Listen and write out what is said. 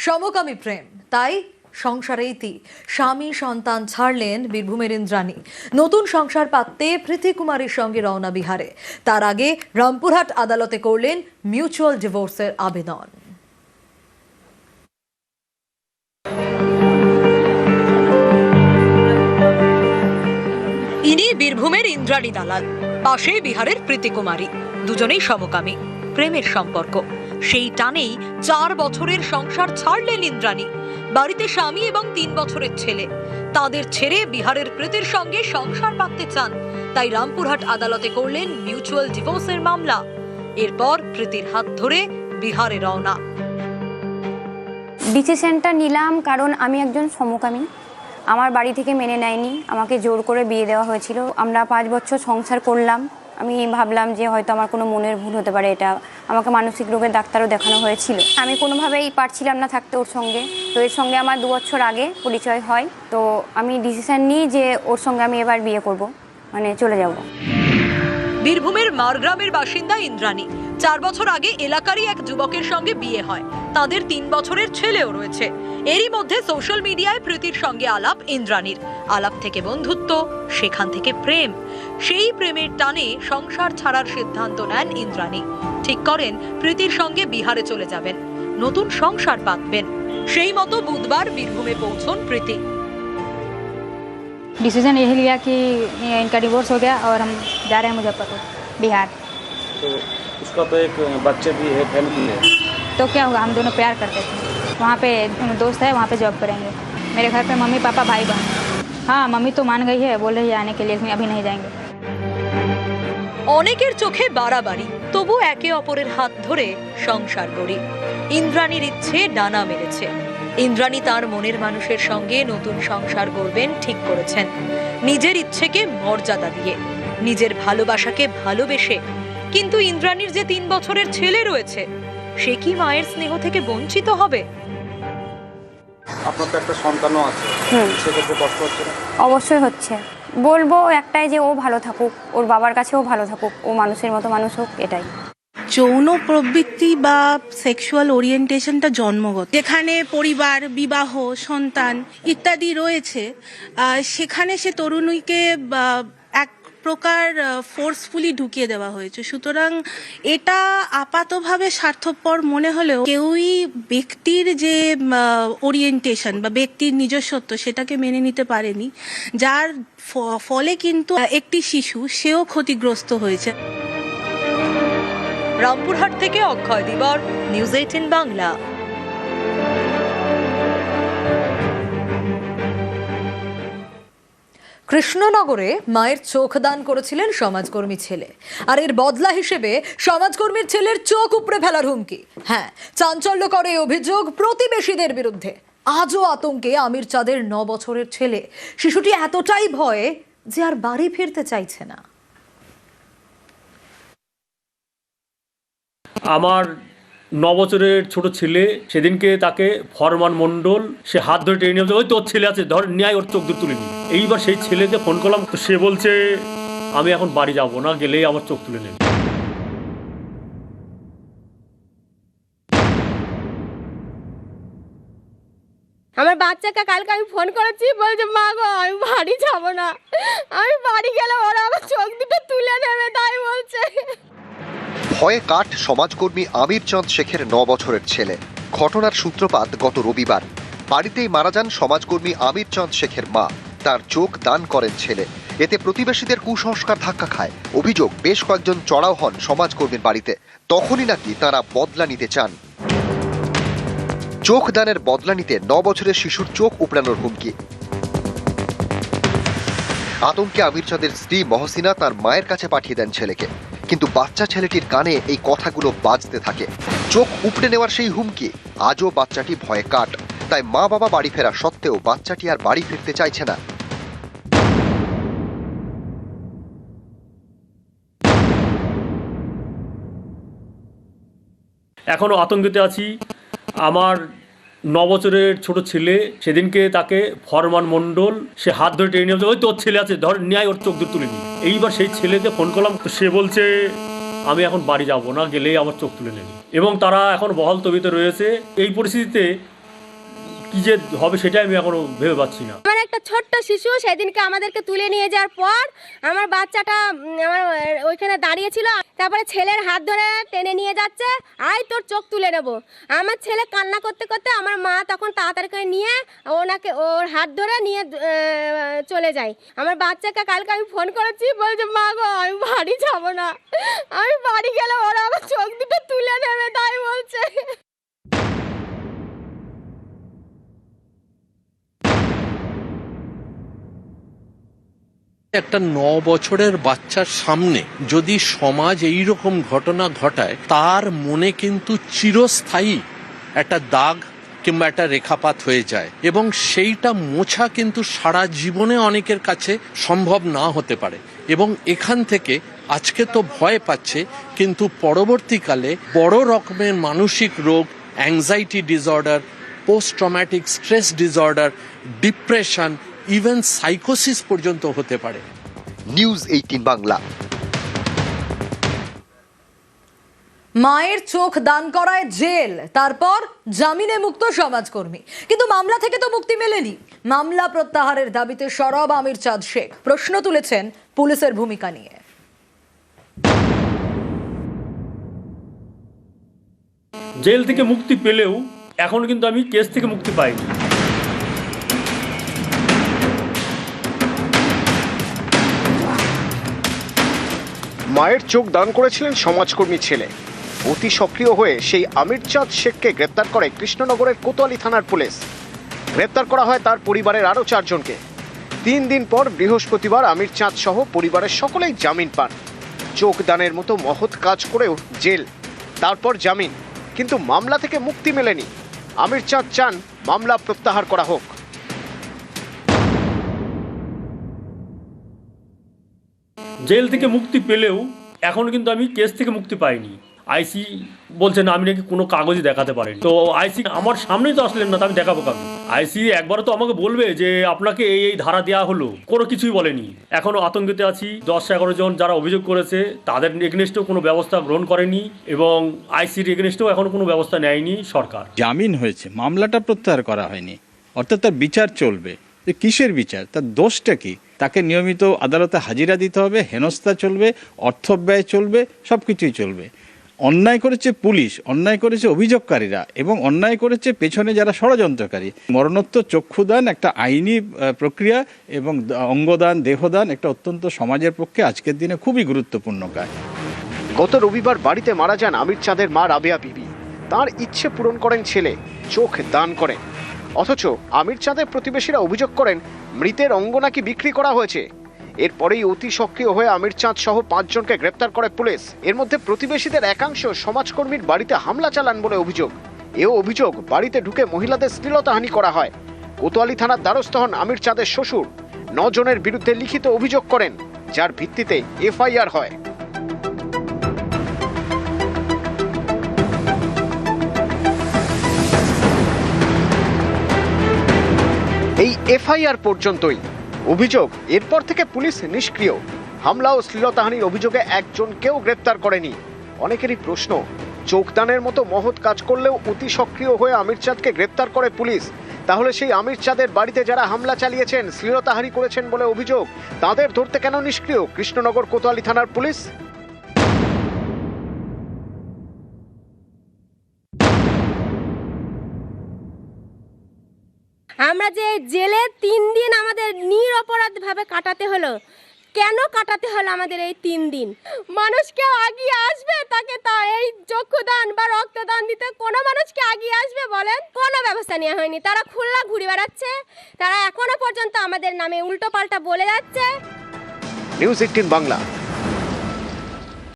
সমকামী প্রেম, তাই সংসারে ইতি। স্বামী সন্তান ছাড়লেন বীরভূমের ইন্দ্রাণী। নতুন সংসার পাততে প্রীতি কুমারীর সঙ্গে রওনা বিহারে। তার আগে রামপুরহাট আদালতে করলেন মিউচুয়াল ডিভোর্সের আবেদন। ইনি বীরভূমের ইন্দ্রাণী দালাল, পাশে বিহারের প্রীতি কুমারী। দুজনেই সমকামী, প্রেমের সম্পর্ক। সেই টানেই 4 বছরের সংসার ছাড়লেন ইন্দ্রাণী। বাড়িতে স্বামী এবং 3 বছরের ছেলে। তাদের ছেড়ে বিহারের প্রীতির সঙ্গে সংসার পাততে চান, তাই রামপুরহাট আদালতে করলেন মিউচুয়াল ডিভোর্সের মামলা। এরপর প্রীতির হাত ধরে বিহারে রওনা। ডিসিশনটা নিলাম কারণ আমি একজন সমকামী। আমার বাড়ি থেকে মেনে নেয়নি, আমাকে জোর করে বিয়ে দেওয়া হয়েছিল। আমরা 5 বছর সংসার করলাম। আমি ভাবলাম যে হয়তো আমার কোনো মনের ভুল হতে পারে, এটা আমাকে মানসিক রোগের ডাক্তারও দেখানো হয়েছিল। আমি কোনোভাবেই পারছিলাম না থাকতে ওর সঙ্গে। তো এর সঙ্গে আমার 2 বছর আগে পরিচয় হয়। তো আমি ডিসিশন নিই যে ওর সঙ্গে আমি এবার বিয়ে করব, মানে চলে যাব। বীরভূমের মারগ্রামের বাসিন্দা ইন্দ্রাণী। 4 বছর আগে এলাকারই এক যুবকের সঙ্গে বিয়ে হয়। তাদের 3 বছরের ছেলেও রয়েছে। এরই মধ্যে সোশ্যাল মিডিয়ায় প্রীতির সঙ্গে আলাপ ইন্দ্রাণীর। আলাপ থেকে বন্ধুত্ব, সেখান থেকে প্রেম। সেই প্রেমের টানে সংসার ছাড়ার সিদ্ধান্ত নেন ইন্দ্রাণী। ঠিক করেন প্রীতির সঙ্গে বিহারে চলে যাবেন, নতুন সংসার পাতবেন। সেই মতো বুধবার বীরভূমে পৌঁছন প্রীতি। डिसीजन यही लिया कि इनका डिवोर्स हो गया और हम जा रहे हैं मुजफ्फरपुर, बिहार। तो उसका तो एक बच्चे भी है, फैमिली है। तो क्या होगा, हम दोनों प्यार करते थे। वहाँ पे दोस्त है, वहाँ पे जॉब करेंगे। मेरे घर पे मम्मी पापा भाई बहन। हाँ, मम्मी तो मान गई है, बोल रही है आने के लिए, लेकिन अभी नहीं जाएंगे। অনেকের চোখে বাড়াবাড়ি, তবু একে অপরের হাত ধরে সংসার গড়ি। ইন্দ্রাণীর ইচ্ছে ডানা মেলেছে। ইন্দ্রাণী তার মনের মানুষের সঙ্গে নতুন সংসার গড়বেন ঠিক করেছেন, নিজের ইচ্ছেকে মর্যাদা দিয়ে, নিজের ভালোবাসাকে ভালোবেসে। কিন্তু ইন্দ্রাণীর যে 3 বছরের ছেলে রয়েছে, সে কি মায়ের স্নেহ থেকে বঞ্চিত হবে? আপনার তো একটা সন্তানও আছে, সেক্ষেত্রে কষ্ট হচ্ছে না? অবশ্যই হচ্ছে। বলবো একটাই যে ও ভালো থাকুক, ওর বাবার কাছেও ভালো থাকুক, ও মানুষের মতো মানুষ হোক, এটাই। যৌন প্রবৃত্তি বা সেক্সুয়াল ওরিয়েন্টেশনটা জন্মগত। যেখানে পরিবার, বিবাহ, সন্তান ইত্যাদি রয়েছে, সেখানে সে তরুণীকে এক প্রকার ফোর্সফুলি ঢুকিয়ে দেওয়া হয়েছে। সুতরাং এটা আপাতভাবে স্বার্থপর মনে হলেও কেউই ব্যক্তির যে ওরিয়েন্টেশন বা ব্যক্তির নিজস্বত্ব সেটাকে মেনে নিতে পারেনি, যার ফলে কিন্তু একটি শিশু সেও ক্ষতিগ্রস্ত হয়েছে। রামপুরহাট থেকে অক্ষয় দিবর, নিউজ 18 বাংলা। কৃষ্ণনগরে মায়ের চোখ দান করেছিলেন সমাজকর্মী ছেলে, আর এর বদলা হিসেবে সমাজকর্মীর ছেলের চোখ উপড়ে ফেলার হুমকি। হ্যাঁ, চাঞ্চল্যকর এই অভিযোগ প্রতিবেশীদের বিরুদ্ধে। আজও আতঙ্কে আমির চাঁদের 9 বছরের ছেলে। শিশুটি এতটাই ভয়ে যে আর বাড়ি ফিরতে চাইছে না। আমার 9 বছরের ছোট ছেলে, সেদিনকে তাকে ফরমান মণ্ডল সে হাত ধরে টেনে নিয়ে, ওই তোর ছেলে আছে, ধর ন্যায়, ওর চোখ দূর তুলে নি। এইবার সেই ছেলেকে ফোন করলাম, তো সে বলছে আমি এখন বাড়ি যাব না, গেলেই আমার চোখ তুলে নেবে। আমার বাচ্চাকে কালকে আমি ফোন করেছি, বলছে মা গো আমি বাড়ি যাব না, আমি বাড়ি গেলে ওরা আমার চোখ দুটো তুলে নেবে, তাই বলছে। ভয়ে কাঠ সমাজকর্মী আমির চাঁদ শেখের 9 বছরের ছেলে। ঘটনার সূত্রপাত গত রবিবার। বাড়িতেই মারা যান সমাজকর্মী আমির চাঁদ শেখের মা। তার চোখ দান করেন ছেলে। এতে প্রতিবেশীদের কুসংস্কার ধাক্কা খায়। অভিযোগ, বেশ কয়েকজন চড়াও হন সমাজকর্মীর বাড়িতে। তখনই নাকি তারা বদলা নিতে চান। চোখ দানের বদলা নিতে 9 বছরের শিশুর চোখ উপড়ানোর হুমকি। আতঙ্কে আমির চাঁদের স্ত্রী মহসিনা তার মায়ের কাছে পাঠিয়ে দেন ছেলেকে। কিন্তু বাচ্চা ছেলেটির কানে এই কথাগুলো বাজতে থাকে। চোখ উপড়ে নেওয়ার সেই হুমকি। আজও বাচ্চাটি ভয়ে কাঠ। তাই মা বাবা বাড়ি ফেরা সত্ত্বেও বাচ্চাটি আর বাড়ি ফিরতে চাইছে না। এখনো আতঙ্কিত আছি। আমার 9 বছরের ছোট ছেলে, সেদিনকে তাকে ফরমান মণ্ডল সে হাত ধরে টেনে নিয়ে, ওই তোর ছেলে আছে, ধর ন্যায়, ওর চোখ দূর তুলে নি। এইবার সেই ছেলেকে ফোন করলাম, তো সে বলছে আমি এখন বাড়ি যাব না, গেলেই আমার চোখ তুলে নেবে। এবং তারা এখন বহাল তবিতে রয়েছে। এই পরিস্থিতিতে কি যে হবে সেটাই আমি এখনো ভেবে পাচ্ছি না। আমার একটা ছোট্ট শিশু সেদিনকে আমাদেরকে তুলে নিয়ে যাওয়ার পর আমার বাচ্চাটা আমার ওইখানে দাঁড়িয়ে ছিল, তারপরে ছেলের হাত ধরে টেনে নিয়ে যাচ্ছে, আয় তোর চোখ তুলে নেবো। আমার ছেলে কান্না করতে করতে আমার মা তখন তাড়াতাড়ি করে নিয়ে ওর হাত ধরে নিয়ে চলে যায়। আমার বাচ্চাকে কালকে আমি ফোন করেছি, বলছে মা গো আমি বাড়ি যাবো না, আমি বাড়ি গেলে ওরা আমার চোখ দুটো তুলে নেবে তাই বলছে। একটা 9 বছরের বাচ্চার সামনে যদি সমাজ এই রকম ঘটনা ঘটায়, তার মনে কিন্তু চিরস্থায়ী একটা দাগ কিংবা একটা রেখাপাত হয়ে যায়, এবং সেইটা মোছা কিন্তু সারা জীবনে অনেকের কাছে সম্ভব না হতে পারে। এবং এখান থেকে আজকে তো ভয় পাচ্ছে, কিন্তু পরবর্তীকালে বড় রকমের মানসিক রোগ, anxiety disorder, post traumatic stress disorder, depression, even সাইকোসিস পর্যন্ত হতে পারে। নিউজ 18 বাংলা। মায়ের চোখ দান করায় জেল, তারপর জামিনে মুক্ত সমাজকর্মী। কিন্তু মামলা থেকে তো মুক্তি মেলেনি। মামলা প্রত্যাহারের দাবিতে সরব আমির চাঁদ শেখ প্রশ্ন তুলেছেন পুলিশের ভূমিকা নিয়ে। জেল থেকে মুক্তি পেলেও এখন কিন্তু আমি কেস থেকে মুক্তি পাইনি। মায়ের চোখ দান করেছিলেন সমাজকর্মী ছেলে। অতি সক্রিয় হয়ে সেই আমির চাঁদ শেখকে গ্রেপ্তার করে কৃষ্ণনগরের কোতোয়ালি থানার পুলিশ। গ্রেপ্তার করা হয় তার পরিবারের আরও 4 জনকে। 3 দিন পর বৃহস্পতিবার আমির চাঁদ সহ পরিবারের সকলেই জামিন পান। চোখ দানের মতো মহৎ কাজ করেও জেল, তারপর জামিন, কিন্তু মামলা থেকে মুক্তি মেলেনি। আমির চাঁদ চান মামলা প্রত্যাহার করা হোক। জেল থেকে মুক্তি পেলেও এখন কিন্তু আমি কেস থেকে মুক্তি পাইনি। আইসি বলছে না আমি নাকি কোনো কাগজই দেখাতে পারিনি। তো আইসি আমার সামনেই তো আসলেন না, তো আমি দেখাবো কাগজ। আইসি একবারও তো আমাকে বলবে যে আপনাকে এই ধারা দেওয়া হলো, কোনো কিছুই বলেনি। এখনো আতঙ্কিত আছি। 10-11 জন যারা অভিযোগ করেছে তাদের এগেনস্টেও কোনো ব্যবস্থা গ্রহণ করেনি, এবং আইসির এগেনস্টেও এখনো কোনো ব্যবস্থা নেয়নি সরকার। জামিন হয়েছে, মামলাটা প্রত্যাহার করা হয়নি, অর্থাৎ তার বিচার চলবে। কিসের বিচার? তার দোষটা কি? তাকে নিয়মিত আদালতে হাজিরা দিতে হবে, হেনস্থা চলবে, অর্থ ব্যয় চলবে, সব কিছুই চলবে। অন্যায় করেছে পুলিশ, অন্যায় করেছে অভিযোগকারীরা, এবং অন্যায় করেছে পেছনে যারা ষড়যন্ত্রকারী। মরণোত্তর চক্ষুদান একটা আইনি প্রক্রিয়া, এবং অঙ্গদান, দেহদান একটা অত্যন্ত সমাজের পক্ষে আজকের দিনে খুবই গুরুত্বপূর্ণ কাজ। গত রবিবার বাড়িতে মারা যান আমির চাঁদের মা রাবেয়া বিবি। তার ইচ্ছে পূরণ করেন ছেলে, চোখ দান করেন। অথচ আমির চাঁদের প্রতিবেশীরা অভিযোগ করেন মৃতের অঙ্গ নাকি বিক্রি করা হয়েছে। এরপরেই অতি সক্রিয় হয়ে আমির চাঁদ সহ 5 জনকে গ্রেপ্তার করে পুলিশ। এর মধ্যে প্রতিবেশীদের একাংশ সমাজকর্মীর বাড়িতে হামলা চালান বলে অভিযোগ। এও অভিযোগ বাড়িতে ঢুকে মহিলাদের শ্লীলতাহানি করা হয়। কোতোয়ালি থানার দ্বারস্থ হন আমির চাঁদের শ্বশুর। 9 জনের বিরুদ্ধে লিখিত অভিযোগ করেন, যার ভিত্তিতে এফআইআর হয়। এই এফআইআর পর্যন্তই। অভিযোগ, এরপর থেকে পুলিশ নিষ্ক্রিয়। হামলা ও শ্লীলতাহানির অভিযোগে 1 জনকেও গ্রেপ্তার করেনি। অনেকেরই প্রশ্ন, চোখদানের মতো মহৎ কাজ করলেও অতি সক্রিয় হয়ে আমির চাঁদকে গ্রেপ্তার করে পুলিশ, তাহলে সেই আমির চাঁদের বাড়িতে যারা হামলা চালিয়েছেন, শ্লীলতাহানি করেছেন বলে অভিযোগ, তাদের ধরতে কেন নিষ্ক্রিয় কৃষ্ণনগর কোতোয়ালি থানার পুলিশ? আমরা যে জেলে 3 দিন আমাদের নিরপরাধভাবে কাটাতে হলো, কেন কাটাতে হলো আমাদের এই 3 দিন? মানুষ কেউ আগিয়ে আসবে তাকে এই চক্ষুদান বা রক্তদান দিতে? কোনো মানুষ কি আগিয়ে আসবে বলেন? কোনো ব্যবস্থা নেওয়া হয়নি। তারা খুলনা ঘুরে বেড়াচ্ছে, তারা এখনো পর্যন্ত আমাদের নামে উল্টো পাল্টা বলে যাচ্ছে। নিউজ 18 বাংলা।